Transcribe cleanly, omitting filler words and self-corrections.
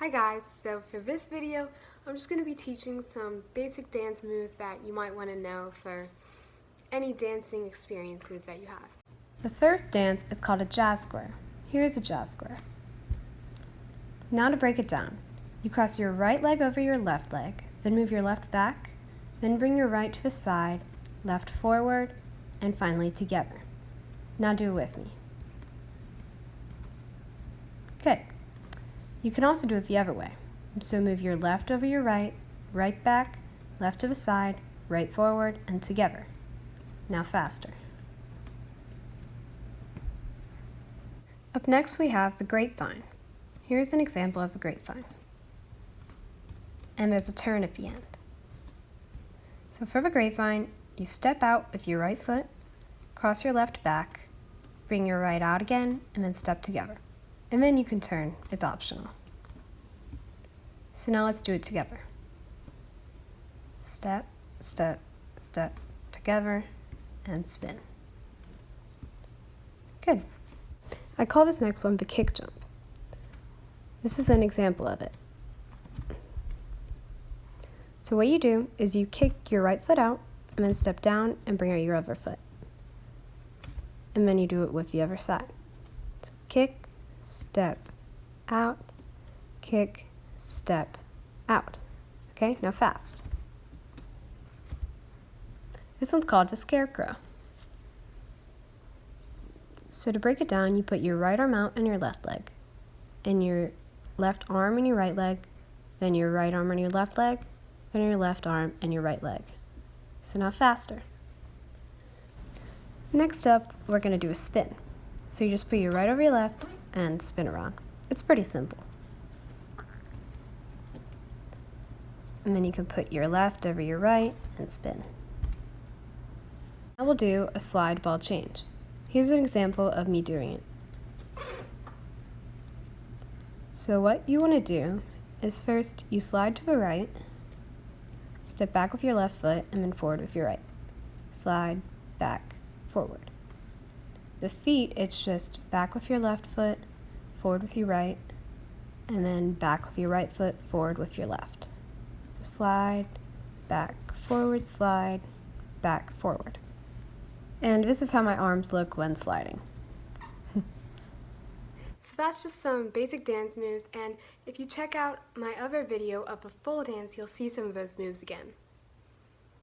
Hi guys, so for this video I'm just going to be teaching some basic dance moves that you might want to know for any dancing experiences that you have. The first dance is called a jazz square. Here's a jazz square. Now to break it down, you cross your right leg over your left leg, then move your left back, then bring your right to the side, left forward, and finally together. Now do it with me. Good. You can also do it the other way. So move your left over your right, right back, left to the side, right forward, and together. Now faster. Up next we have the grapevine. Here's an example of a grapevine. And there's a turn at the end. So for the grapevine, you step out with your right foot, cross your left back, bring your right out again, and then step together. And then you can turn, it's optional. So now let's do it together. Step, step, step, together, and spin. Good. I call this next one the kick jump. This is an example of it. So what you do is you kick your right foot out, and then step down and bring out your other foot. And then you do it with the other side. So kick, step, out, kick, step, out. Okay, now fast. This one's called the scarecrow. So to break it down, you put your right arm out on your left leg, and your left arm and your right leg, then your right arm and your left leg, then your left arm and your right leg. So now faster. Next up, we're going to do a spin. So you just put your right over your left and spin around. It's pretty simple. And then you can put your left over your right and spin. Now we'll do a slide ball change. Here's an example of me doing it. So what you want to do is first you slide to the right, step back with your left foot, and then forward with your right. Slide, back, forward. The feet, it's just back with your left foot, forward with your right, and then back with your right foot, forward with your left. So slide, back, slide, back, forward. And this is how my arms look when sliding. So that's just some basic dance moves, and if you check out my other video of a full dance, you'll see some of those moves again.